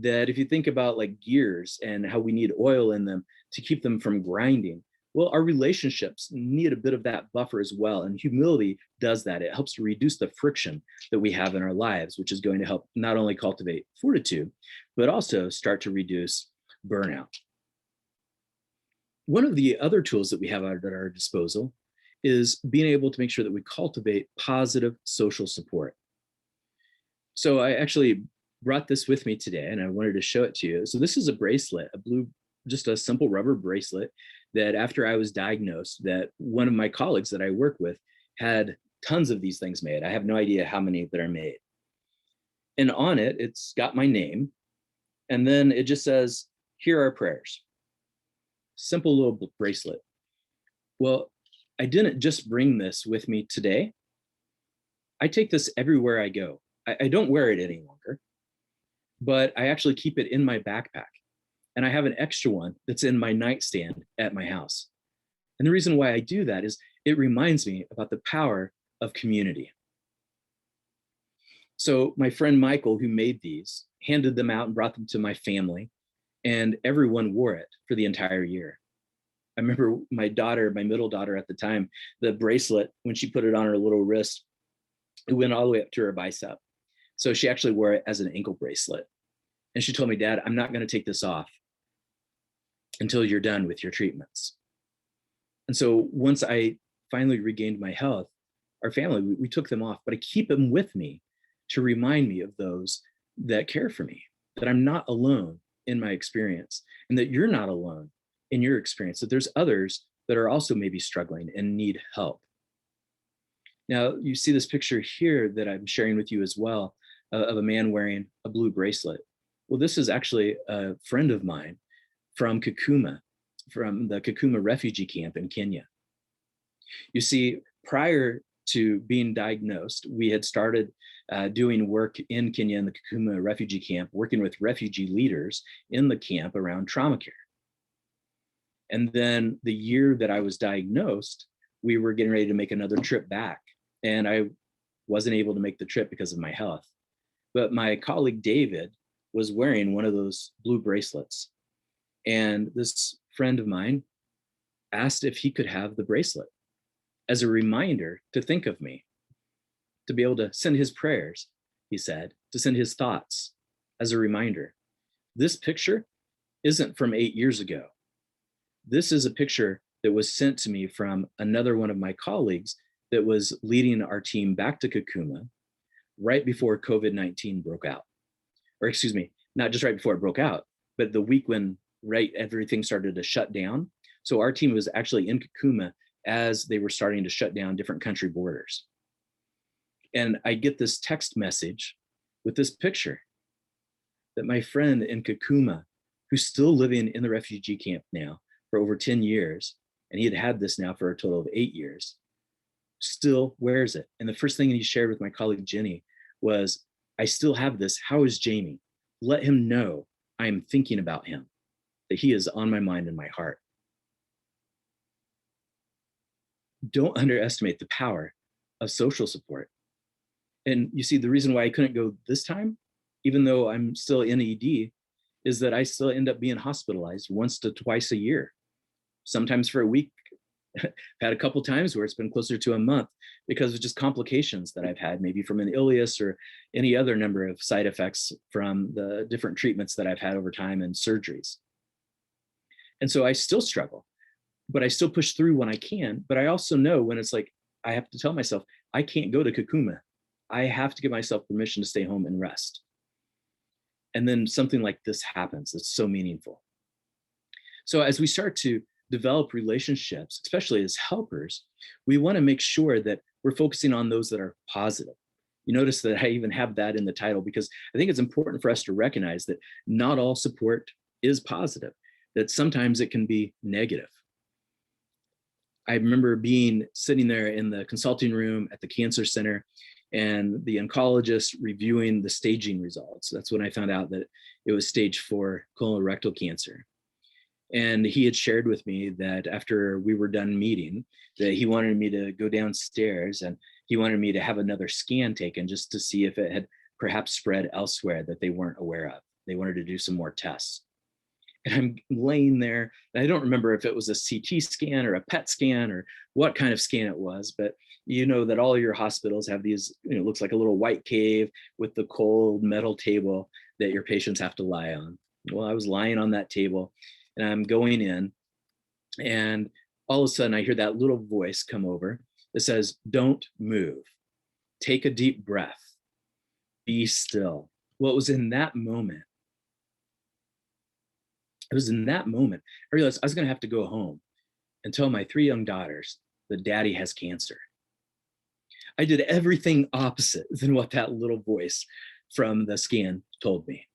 that if you think about like gears and how we need oil in them to keep them from grinding, well, our relationships need a bit of that buffer as well. And humility does that. It helps to reduce the friction that we have in our lives, which is going to help not only cultivate fortitude, but also start to reduce burnout. One of the other tools that we have at our disposal is being able to make sure that we cultivate positive social support. So I actually brought this with me today and I wanted to show it to you. So this is a bracelet, just a simple rubber bracelet that after I was diagnosed, that one of my colleagues that I work with had tons of these things made. I have no idea how many that are made. And on it, it's got my name. And then it just says, here are prayers. Simple little bracelet. Well, I didn't just bring this with me today. I take this everywhere I go. I don't wear it any longer, but I actually keep it in my backpack. And I have an extra one that's in my nightstand at my house. And the reason why I do that is it reminds me about the power of community. So my friend Michael, who made these, handed them out and brought them to my family, and everyone wore it for the entire year. I remember my daughter, my middle daughter at the time, the bracelet, when she put it on her little wrist, it went all the way up to her bicep. So she actually wore it as an ankle bracelet. And she told me, Dad, I'm not going to take this off until you're done with your treatments. And so once I finally regained my health, our family, we took them off, but I keep them with me to remind me of those that care for me, that I'm not alone in my experience, and that you're not alone in your experience, that there's others that are also maybe struggling and need help. Now, you see this picture here that I'm sharing with you as well, of a man wearing a blue bracelet. Well, this is actually a friend of mine from Kakuma, from the Kakuma refugee camp in Kenya. You see, prior to being diagnosed, we had started doing work in Kenya in the Kakuma refugee camp, working with refugee leaders in the camp around trauma care. And then the year that I was diagnosed, we were getting ready to make another trip back. And I wasn't able to make the trip because of my health. But my colleague David was wearing one of those blue bracelets. And this friend of mine asked if he could have the bracelet as a reminder to think of me, to be able to send his prayers, he said, to send his thoughts as a reminder. This picture isn't from 8 years ago. This is a picture that was sent to me from another one of my colleagues that was leading our team back to Kakuma right before COVID-19 broke out. Or excuse me, not just right before it broke out, but the week when everything started to shut down. So our team was actually in Kakuma as they were starting to shut down different country borders. And I get this text message with this picture that my friend in Kakuma, who's still living in the refugee camp now for over 10 years, and he had had this now for a total of 8 years, still wears it. And the first thing he shared with my colleague Jenny was, I still have this. How is Jamie? Let him know I am thinking about him, that he is on my mind and my heart. Don't underestimate the power of social support. And you see, the reason why I couldn't go this time, even though I'm still in ED, is that I still end up being hospitalized once to twice a year, sometimes for a week. I've had a couple times where it's been closer to a month because of just complications that I've had, maybe from an ileus or any other number of side effects from the different treatments that I've had over time and surgeries. And so I still struggle, but I still push through when I can. But I also know when it's like, I have to tell myself, I can't go to Kakuma. I have to give myself permission to stay home and rest. And then something like this happens. It's so meaningful. So as we start to develop relationships, especially as helpers, we want to make sure that we're focusing on those that are positive. You notice that I even have that in the title because I think it's important for us to recognize that not all support is positive, that sometimes it can be negative. I remember sitting there in the consulting room at the cancer center and the oncologist reviewing the staging results. That's when I found out that it was stage 4 colorectal cancer. And he had shared with me that after we were done meeting, that he wanted me to go downstairs and he wanted me to have another scan taken just to see if it had perhaps spread elsewhere that they weren't aware of. They wanted to do some more tests. And I'm laying there, and I don't remember if it was a CT scan or a PET scan or what kind of scan it was, but you know that all your hospitals have these, it looks like a little white cave with the cold metal table that your patients have to lie on. Well, I was lying on that table and I'm going in, and all of a sudden I hear that little voice come over that says, don't move, take a deep breath, be still. Well, it was in that moment, I realized I was going to have to go home and tell my 3 young daughters that daddy has cancer. I did everything opposite than what that little voice from the scan told me.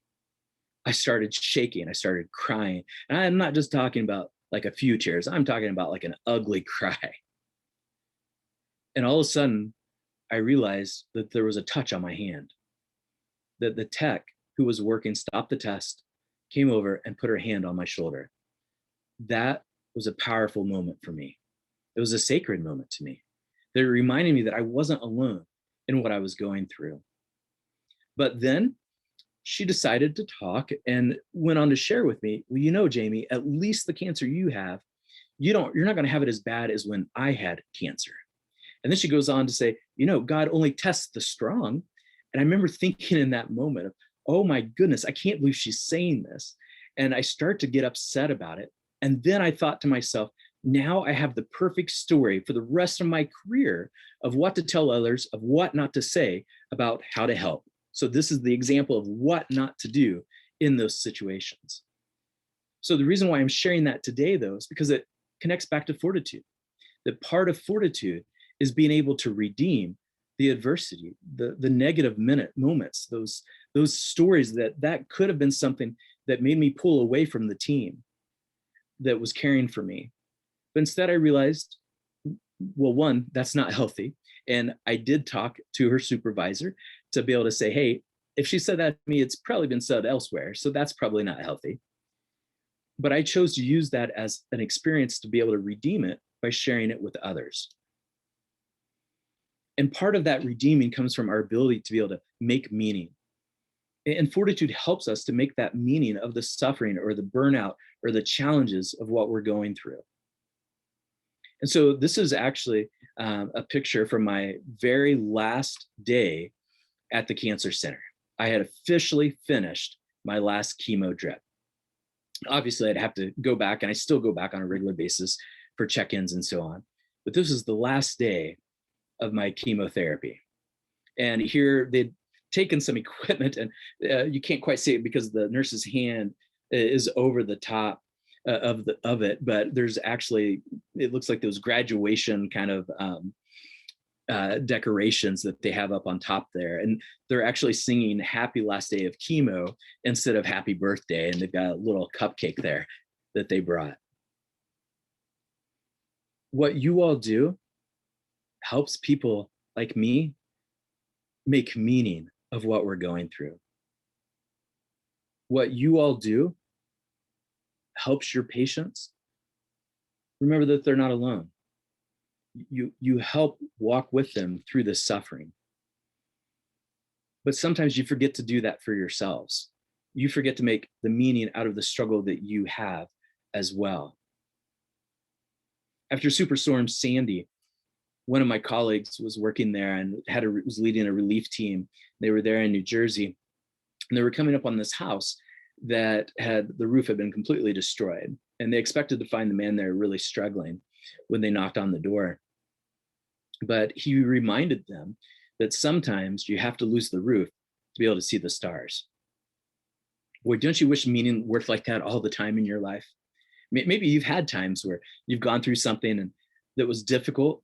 I started shaking, I started crying. And I'm not just talking about like a few tears, I'm talking about like an ugly cry. And all of a sudden, I realized that there was a touch on my hand, that the tech who was working stopped the test came over and put her hand on my shoulder. That was a powerful moment for me. It was a sacred moment to me. That reminded me that I wasn't alone in what I was going through. But then she decided to talk and went on to share with me, well, you know, Jamie, at least the cancer you have, you're not going to have it as bad as when I had cancer. And then she goes on to say, you know, God only tests the strong. And I remember thinking in that moment of, oh my goodness, I can't believe she's saying this. And I start to get upset about it. And then I thought to myself, now I have the perfect story for the rest of my career of what to tell others, of what not to say about how to help. So this is the example of what not to do in those situations. So the reason why I'm sharing that today, though, is because it connects back to fortitude. That part of fortitude is being able to redeem the adversity, the negative moments, those stories that could have been something that made me pull away from the team that was caring for me. But instead I realized, well, one, that's not healthy. And I did talk to her supervisor to be able to say, hey, if she said that to me, it's probably been said elsewhere. So that's probably not healthy. But I chose to use that as an experience to be able to redeem it by sharing it with others. And part of that redeeming comes from our ability to be able to make meaning. And fortitude helps us to make that meaning of the suffering or the burnout or the challenges of what we're going through. And so this is actually a picture from my very last day at the cancer center. I had officially finished my last chemo drip. Obviously, I'd have to go back, and I still go back on a regular basis for check-ins and so on. But this is the last day of my chemotherapy. And here they'd taken some equipment, and you can't quite see it because the nurse's hand is over the top of it, but there's actually, it looks like those graduation kind of decorations that they have up on top there, and they're actually singing happy last day of chemo instead of happy birthday, and they've got a little cupcake there that they brought. What you all do helps people like me make meaning of what we're going through. What you all do helps your patients remember that they're not alone. You help walk with them through this suffering. But sometimes you forget to do that for yourselves. You forget to make the meaning out of the struggle that you have as well. After Superstorm Sandy, one of my colleagues was working there and was leading a relief team. They were there in New Jersey, and they were coming up on this house that the roof had been completely destroyed. And they expected to find the man there really struggling when they knocked on the door. But he reminded them that sometimes you have to lose the roof to be able to see the stars. Boy, don't you wish meaning worked like that all the time in your life? Maybe you've had times where you've gone through something and that was difficult.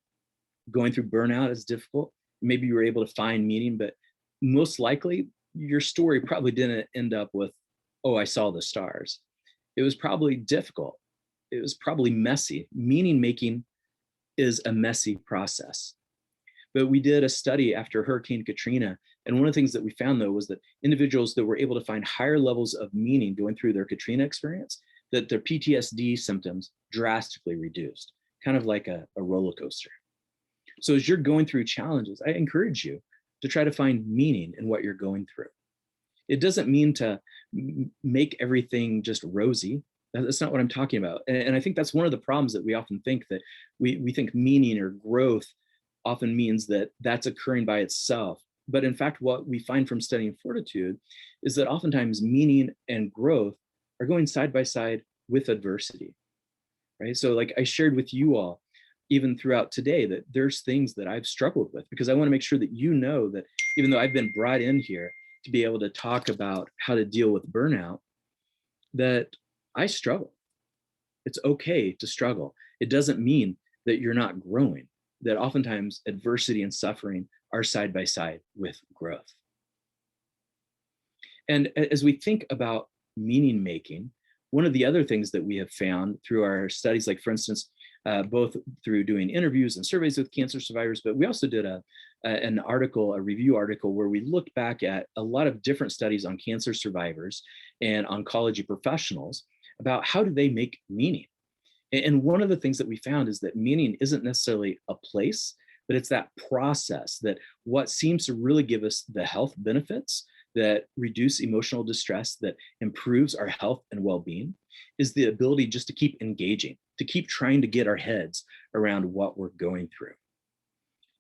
Going through burnout is difficult. Maybe you were able to find meaning, but most likely your story probably didn't end up with, oh, I saw the stars. It was probably difficult. It was probably messy. Meaning making is a messy process. But we did a study after Hurricane Katrina, and one of the things that we found, though, was that individuals that were able to find higher levels of meaning going through their Katrina experience, that their PTSD symptoms drastically reduced, kind of like a roller coaster. So as you're going through challenges, I encourage you to try to find meaning in what you're going through. It doesn't mean to make everything just rosy. That's not what I'm talking about. And I think that's one of the problems that we often think, that we think meaning or growth often means that that's occurring by itself. But in fact, what we find from studying fortitude is that oftentimes meaning and growth are going side by side with adversity, right? So like I shared with you all, even throughout today, that there's things that I've struggled with, because I want to make sure that you know that even though I've been brought in here to be able to talk about how to deal with burnout, that I struggle. It's okay to struggle. It doesn't mean that you're not growing, that oftentimes adversity and suffering are side by side with growth. And as we think about meaning making, one of the other things that we have found through our studies, like for instance, both through doing interviews and surveys with cancer survivors, but we also did an article, a review article, where we looked back at a lot of different studies on cancer survivors and oncology professionals about how do they make meaning. And one of the things that we found is that meaning isn't necessarily a place, but it's that process, that what seems to really give us the health benefits that reduce emotional distress, that improves our health and well-being, is the ability just to keep engaging, to keep trying to get our heads around what we're going through.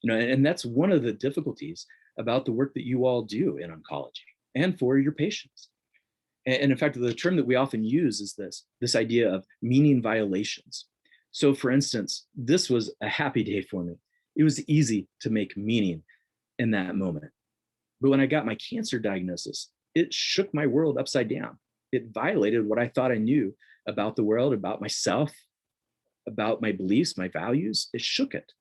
And that's one of the difficulties about the work that you all do in oncology and for your patients. And in fact, the term that we often use is this idea of meaning violations. So for instance, this was a happy day for me. It was easy to make meaning in that moment. But when I got my cancer diagnosis, it shook my world upside down. It violated what I thought I knew about the world, about myself, about my beliefs, my values. It shook it.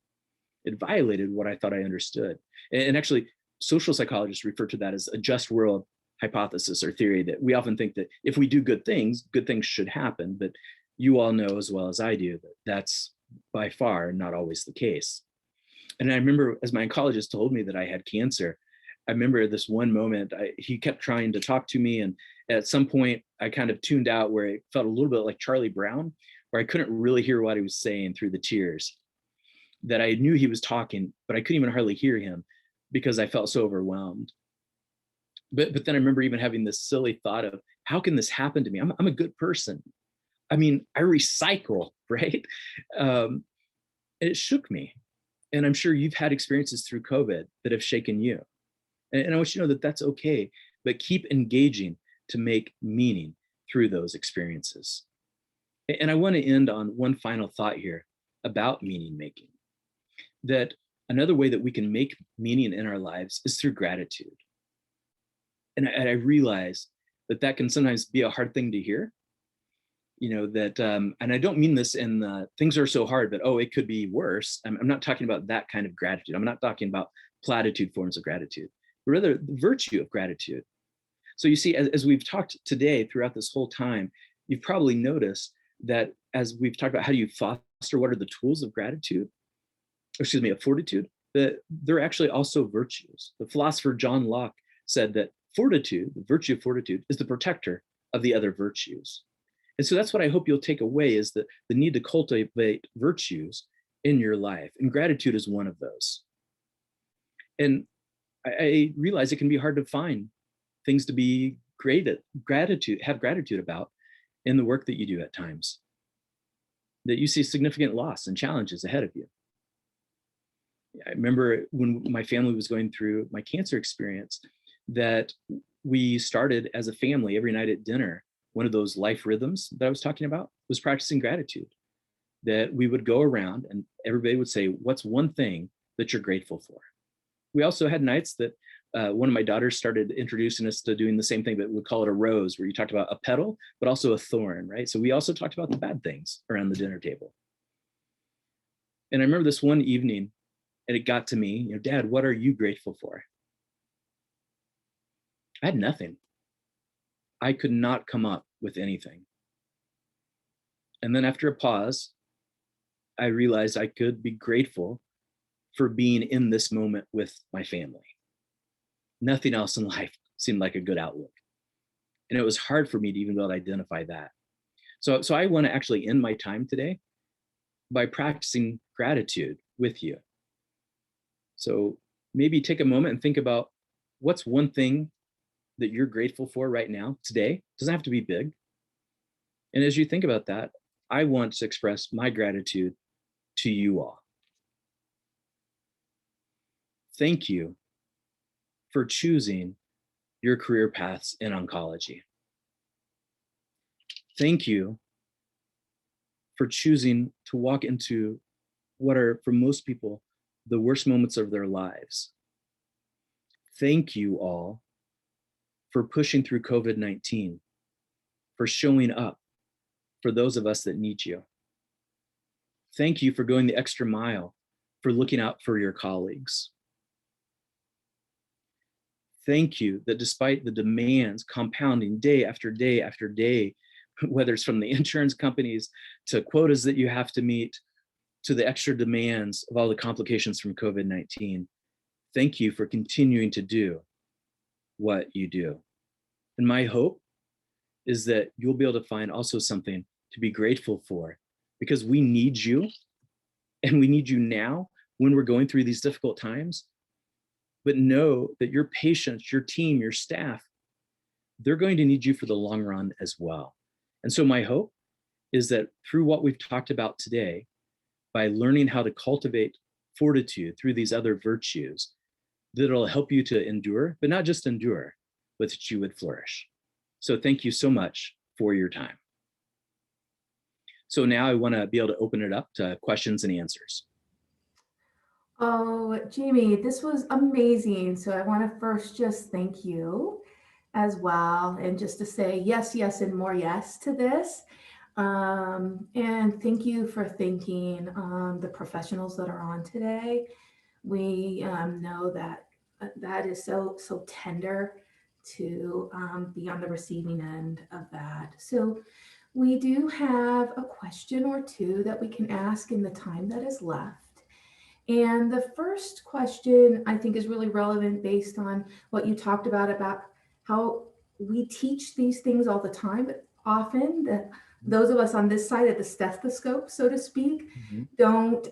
It violated what I thought I understood. And actually, social psychologists refer to that as a just world hypothesis or theory, that we often think that if we do good things should happen. But you all know as well as I do that that's by far not always the case. And I remember, as my oncologist told me that I had cancer, I remember this one moment, he kept trying to talk to me. And at some point I kind of tuned out, where it felt a little bit like Charlie Brown, where I couldn't really hear what he was saying through the tears, that I knew he was talking, but I couldn't even hardly hear him because I felt so overwhelmed. But then I remember even having this silly thought of, how can this happen to me? I'm a good person. I mean, I recycle, right? And it shook me. And I'm sure you've had experiences through COVID that have shaken you. And I want you to know that that's okay, but keep engaging to make meaning through those experiences. And I want to end on one final thought here about meaning making, that another way that we can make meaning in our lives is through gratitude. And I realize that that can sometimes be a hard thing to hear, that, and I don't mean this in things are so hard, but, oh, it could be worse. I'm not talking about that kind of gratitude. I'm not talking about platitude forms of gratitude, but rather the virtue of gratitude. So you see, as we've talked today throughout this whole time, you've probably noticed that as we've talked about how do you foster, what are the tools of gratitude, of fortitude, that they're actually also virtues. The philosopher John Locke said that fortitude, the virtue of fortitude, is the protector of the other virtues. And so that's what I hope you'll take away, is the need to cultivate virtues in your life. And gratitude is one of those. And I realize it can be hard to find things to be have gratitude about in the work that you do at times, that you see significant loss and challenges ahead of you. I remember when my family was going through my cancer experience, that we started as a family every night at dinner. One of those life rhythms that I was talking about was practicing gratitude, that we would go around and everybody would say, what's one thing that you're grateful for? We also had nights that one of my daughters started introducing us to doing the same thing, but we'd call it a rose, where you talked about a petal, but also a thorn, right? So we also talked about the bad things around the dinner table. And I remember this one evening, and it got to me, Dad, what are you grateful for? I had nothing. I could not come up with anything. And then after a pause, I realized I could be grateful for being in this moment with my family. Nothing else in life seemed like a good outlook. And it was hard for me to even be able to identify that. So I want to actually end my time today by practicing gratitude with you. So maybe take a moment and think about, what's one thing that you're grateful for right now, today? It doesn't have to be big. And as you think about that, I want to express my gratitude to you all. Thank you for choosing your career paths in oncology. Thank you for choosing to walk into what are, for most people, the worst moments of their lives. Thank you all for pushing through COVID-19, for showing up for those of us that need you. Thank you for going the extra mile, for looking out for your colleagues. Thank you that despite the demands compounding day after day after day, whether it's from the insurance companies to quotas that you have to meet, to the extra demands of all the complications from COVID-19, thank you for continuing to do what you do. And my hope is that you'll be able to find also something to be grateful for, because we need you, and we need you now when we're going through these difficult times. But know that your patients, your team, your staff, they're going to need you for the long run as well. And so my hope is that through what we've talked about today, by learning how to cultivate fortitude through these other virtues, that it'll help you to endure, but not just endure, but that you would flourish. So thank you so much for your time. So now I want to be able to open it up to questions and answers. Oh, Jamie, this was amazing. So I want to first just thank you as well, and just to say yes, yes, and more yes to this. And thank you for thanking the professionals that are on today. We know that that is so tender to be on the receiving end of that. So we do have a question or two that we can ask in the time that is left. And the first question I think is really relevant based on what you talked about how we teach these things all the time, but often that those of us on this side of the stethoscope, so to speak, don't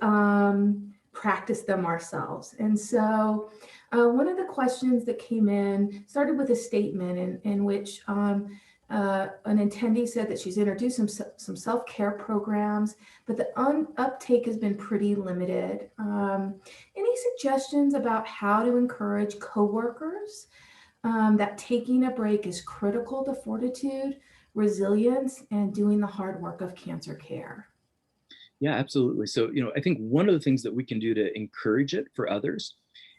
practice them ourselves. And so one of the questions that came in started with a statement in which an attendee said that she's introduced some self-care programs, but the uptake has been pretty limited. Any suggestions about how to encourage coworkers that taking a break is critical to fortitude, resilience, and doing the hard work of cancer care? Yeah, absolutely. So, I think one of the things that we can do to encourage it for others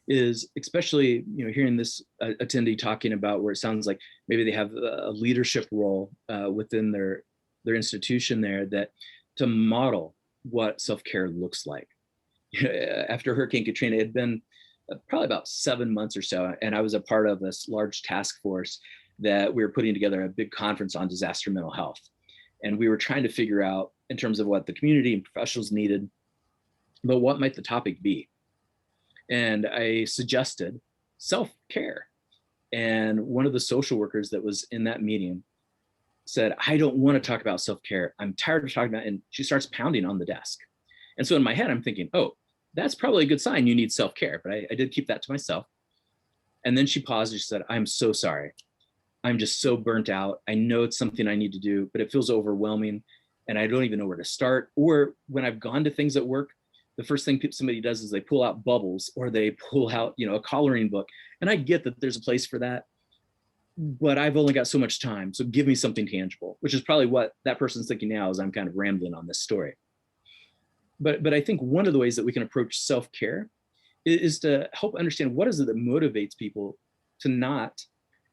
is, especially, hearing this attendee talking about where it sounds like maybe they have a leadership role within their institution there, that to model what self-care looks like. After Hurricane Katrina, it had been probably about 7 months or so, and I was a part of this large task force that we were putting together a big conference on disaster mental health. And we were trying to figure out, in terms of what the community and professionals needed, but what might the topic be? And I suggested self-care. And one of the social workers that was in that meeting said, I don't want to talk about self-care. I'm tired of talking about it. And she starts pounding on the desk. And so in my head, I'm thinking, oh, that's probably a good sign you need self-care. But I did keep that to myself. And then she paused and she said, I'm so sorry. I'm just so burnt out. I know it's something I need to do, but it feels overwhelming and I don't even know where to start. Or when I've gone to things at work, the first thing somebody does is they pull out bubbles or they pull out, a coloring book. And I get that there's a place for that, but I've only got so much time. So give me something tangible, which is probably what that person's thinking now as I'm kind of rambling on this story. But I think one of the ways that we can approach self-care is to help understand what is it that motivates people to not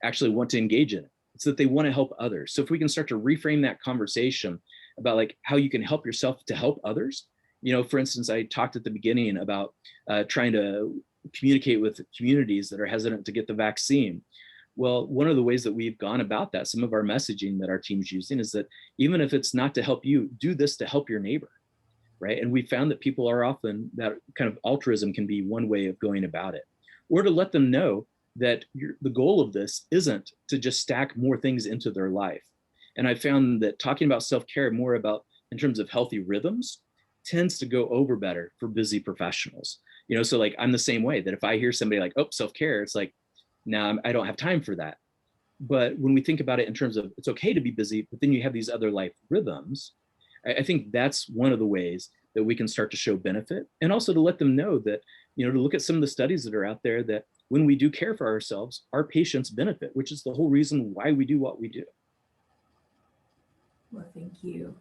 actually want to engage in it. It's that they want to help others. So if we can start to reframe that conversation about like how you can help yourself to help others. For instance, I talked at the beginning about trying to communicate with communities that are hesitant to get the vaccine. Well, one of the ways that we've gone about that, some of our messaging that our team's using, is that even if it's not to help you, do this to help your neighbor, right? And we found that people are often, that kind of altruism can be one way of going about it, or to let them know that the goal of this isn't to just stack more things into their life. And I found that talking about self-care more about in terms of healthy rhythms tends to go over better for busy professionals. So like I'm the same way, that if I hear somebody like, oh, self-care, it's like, no, I don't have time for that. But when we think about it in terms of it's okay to be busy, but then you have these other life rhythms, I think that's one of the ways that we can start to show benefit, and also to let them know that, to look at some of the studies that are out there, that when we do care for ourselves, our patients benefit, which is the whole reason why we do what we do. Well, thank you.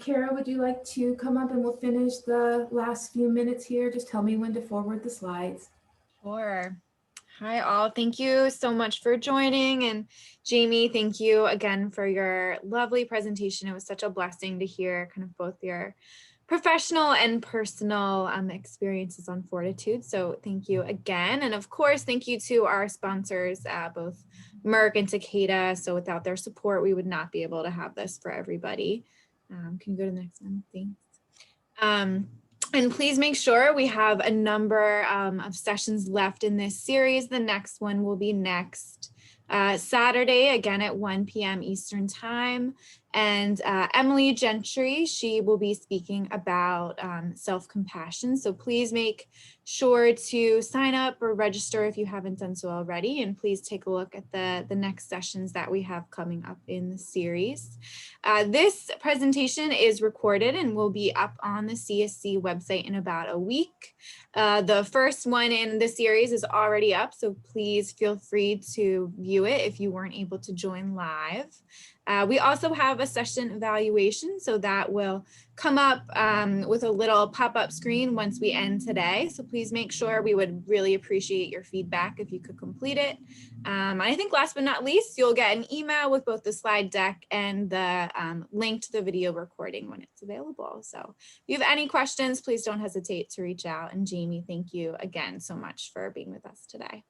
Kara, would you like to come up and we'll finish the last few minutes here? Just tell me when to forward the slides. Sure. Hi, all. Thank you so much for joining. And Jamie, thank you again for your lovely presentation. It was such a blessing to hear kind of both your professional and personal experiences on Fortitude. So thank you again. And of course, thank you to our sponsors, both Merck and Takeda. So without their support, we would not be able to have this for everybody. Can you go to the next one? Thanks. And please make sure we have a number of sessions left in this series. The next one will be next Saturday, again at 1 p.m. Eastern Time. And Emily Gentry, she will be speaking about self-compassion. So please make sure to sign up or register if you haven't done so already. And please take a look at the next sessions that we have coming up in the series. This presentation is recorded and will be up on the CSC website in about a week. The first one in the series is already up, so please feel free to view it if you weren't able to join live. We also have a session evaluation, so that will come up with a little pop-up screen once we end today. So please make sure, we would really appreciate your feedback if you could complete it. I think last but not least, you'll get an email with both the slide deck and the link to the video recording when it's available. So if you have any questions, please don't hesitate to reach out. And Jamie, thank you again so much for being with us today.